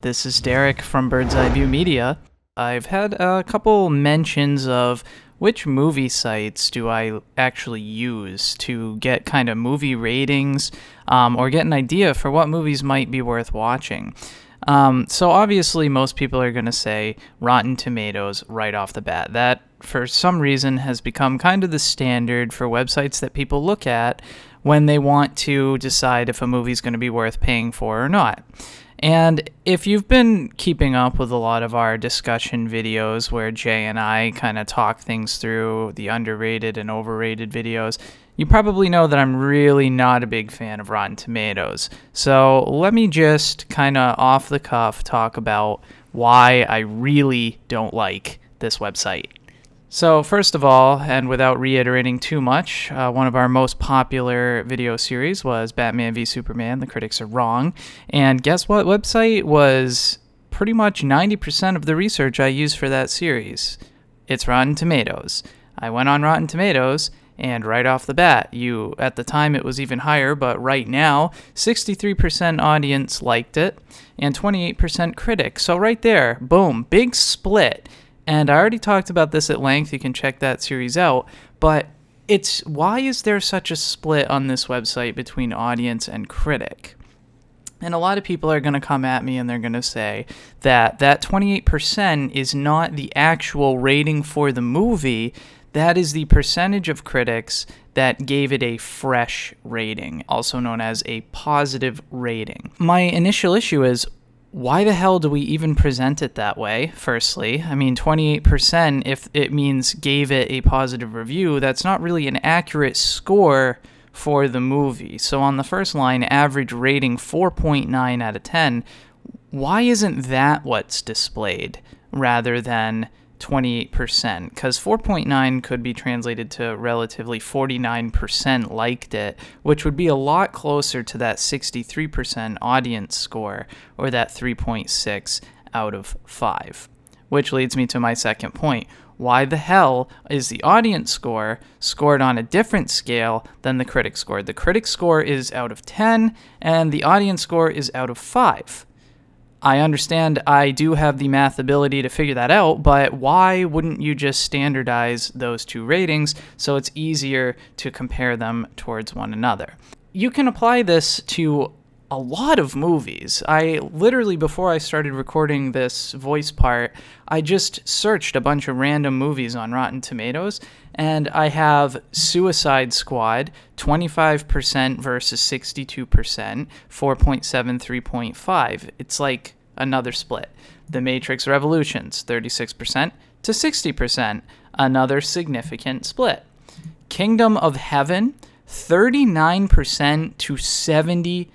This is Derek from Bird's Eye View Media. I've had a couple mentions of which movie sites do I actually use to get kind of movie ratings or get an idea for what movies might be worth watching. So obviously most people are going to say Rotten Tomatoes right off the bat. That, for some reason, has become kind of the standard for websites that people look at when they want to decide if a movie's going to be worth paying for or not. And if you've been keeping up with a lot of our discussion videos where Jay and I kind of talk things through, the underrated and overrated videos, you probably know that I'm really not a big fan of Rotten Tomatoes. So let me just kind of off the cuff talk about why I really don't like this website. So first of all, and without reiterating too much, one of our most popular video series was Batman v Superman, The Critics Are Wrong. And guess what website was pretty much 90% of the research I used for that series? It's Rotten Tomatoes. I went on Rotten Tomatoes, and right off the bat, at the time it was even higher, but right now, 63% audience liked it, and 28% critic. So right there, boom, big split. And I already talked about this at length. You can check that series out. But why is there such a split on this website between audience and critic? And a lot of people are going to come at me and they're going to say that 28% is not the actual rating for the movie. That is the percentage of critics that gave it a fresh rating, also known as a positive rating. My initial issue is, why the hell do we even present it that way, firstly? I mean, 28%, if it means gave it a positive review, that's not really an accurate score for the movie. So on the first line, average rating 4.9 out of 10, why isn't that what's displayed rather than 28%? Because 4.9 could be translated to relatively 49% liked it, which would be a lot closer to that 63% audience score, or that 3.6 out of 5. Which leads me to my second point. Why the hell is the audience score scored on a different scale than the critic score? The critic score is out of 10, and the audience score is out of 5. I understand I do have the math ability to figure that out, but why wouldn't you just standardize those two ratings so it's easier to compare them towards one another? You can apply this to a lot of movies. I literally, before I started recording this voice part, I just searched a bunch of random movies on Rotten Tomatoes, and I have Suicide Squad, 25% versus 62%, 4.7, 3.5. It's like another split. The Matrix Revolutions, 36% to 60%, another significant split. Kingdom of Heaven, 39% to 72%.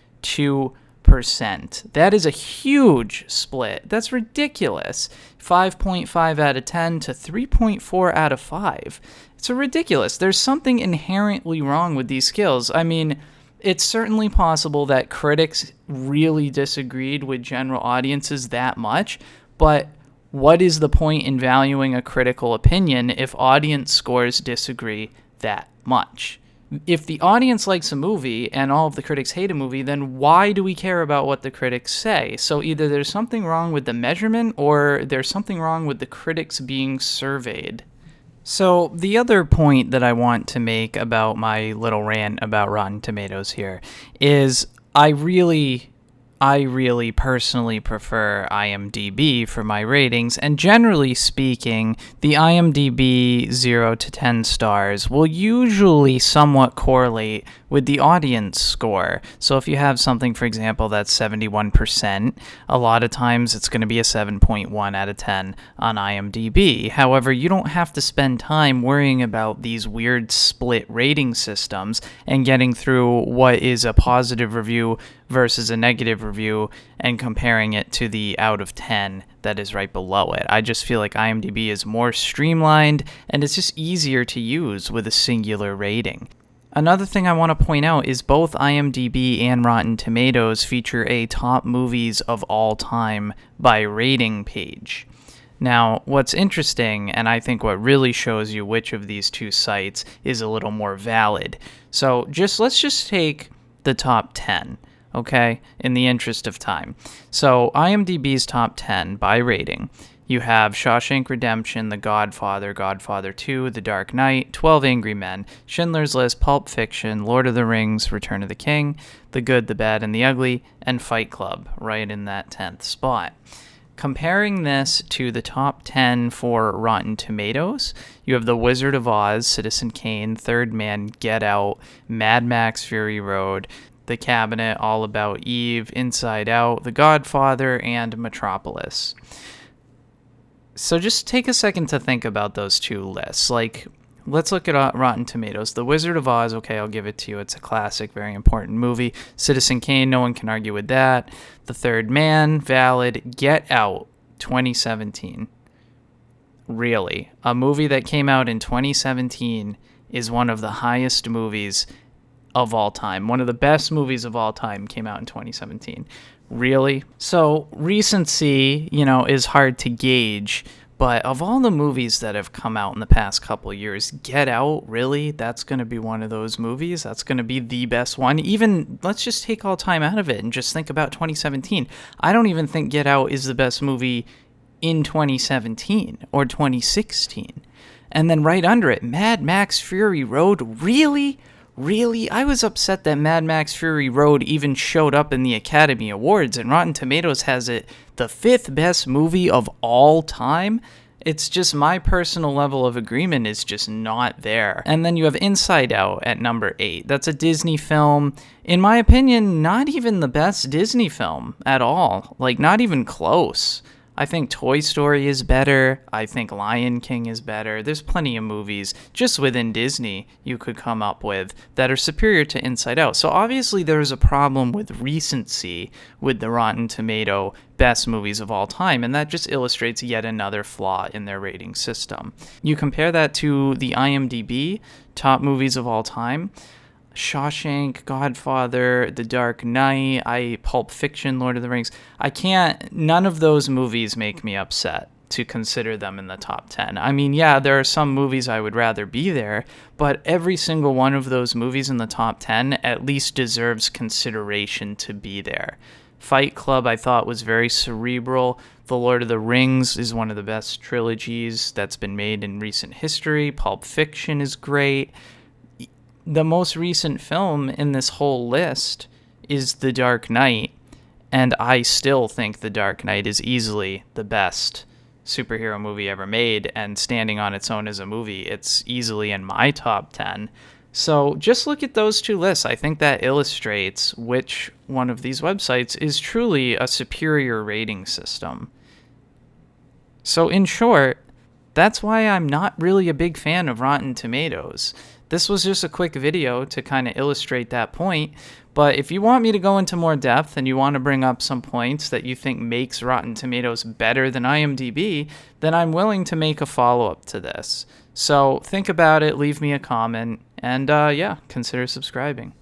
That is a huge split. That's ridiculous. 5.5 out of 10 to 3.4 out of 5. It's ridiculous. There's something inherently wrong with these scales. I mean, it's certainly possible that critics really disagreed with general audiences that much, but what is the point in valuing a critical opinion if audience scores disagree that much? If the audience likes a movie and all of the critics hate a movie, then why do we care about what the critics say? So either there's something wrong with the measurement or there's something wrong with the critics being surveyed. So the other point that I want to make about my little rant about Rotten Tomatoes here is I really personally prefer IMDb for my ratings, and generally speaking, the IMDb 0 to 10 stars will usually somewhat correlate with the audience score. So if you have something, for example, that's 71%, a lot of times it's going to be a 7.1 out of 10 on IMDb. However, you don't have to spend time worrying about these weird split rating systems and getting through what is a positive review versus a negative review and comparing it to the out of 10 that is right below it. I just feel like IMDb is more streamlined and it's just easier to use with a singular rating. Another thing I want to point out is both IMDb and Rotten Tomatoes feature a top movies of all time by rating page. Now, what's interesting, and I think what really shows you which of these two sites is a little more valid. So let's just take the top 10. okay, in the interest of time. So IMDb's top 10 by rating. You have Shawshank Redemption, The Godfather, Godfather 2, The Dark Knight, 12 Angry Men, Schindler's List, Pulp Fiction, Lord of the Rings, Return of the King, The Good, the Bad, and the Ugly, and Fight Club, right in that 10th spot. Comparing this to the top 10 for Rotten Tomatoes, you have The Wizard of Oz, Citizen Kane, Third Man, Get Out, Mad Max Fury Road, The Cabinet, All About Eve, Inside Out, The Godfather, and Metropolis. So just take a second to think about those two lists. Like, let's look at Rotten Tomatoes. The Wizard of Oz, okay, I'll give it to you. It's a classic, very important movie. Citizen Kane, no one can argue with that. The Third Man, valid. Get Out, 2017. Really? A movie that came out in 2017 is one of the highest movies of all time. One of the best movies of all time came out in 2017. Really? So recency, is hard to gauge, but of all the movies that have come out in the past couple years, Get Out, really? That's going to be one of those movies? That's going to be the best one? Even, let's just take all time out of it and just think about 2017. I don't even think Get Out is the best movie in 2017 or 2016. And then right under it, Mad Max Fury Road, really? Really? I was upset that Mad Max Fury Road even showed up in the Academy Awards, and Rotten Tomatoes has it the 5th best movie of all time. It's just my personal level of agreement is just not there. And then you have Inside Out at number 8. That's a Disney film. In my opinion, not even the best Disney film at all. Like, not even close. I think Toy Story is better. I think Lion King is better. There's plenty of movies just within Disney you could come up with that are superior to Inside Out. So obviously there's a problem with recency with the Rotten Tomato best movies of all time, and that just illustrates yet another flaw in their rating system. You compare that to the IMDb top movies of all time. Shawshank, Godfather, The Dark Knight, Pulp Fiction, Lord of the Rings. None of those movies make me upset to consider them in the top 10. I mean, yeah, there are some movies I would rather be there, but every single one of those movies in the top 10 at least deserves consideration to be there. Fight Club, I thought, was very cerebral. The Lord of the Rings is one of the best trilogies that's been made in recent history. Pulp Fiction is great. The most recent film in this whole list is The Dark Knight, and I still think The Dark Knight is easily the best superhero movie ever made, and standing on its own as a movie, it's easily in my top 10. So just look at those two lists. I think that illustrates which one of these websites is truly a superior rating system. So in short, that's why I'm not really a big fan of Rotten Tomatoes. This was just a quick video to kind of illustrate that point, but if you want me to go into more depth and you want to bring up some points that you think makes Rotten Tomatoes better than IMDb, then I'm willing to make a follow-up to this. So think about it, leave me a comment, and consider subscribing.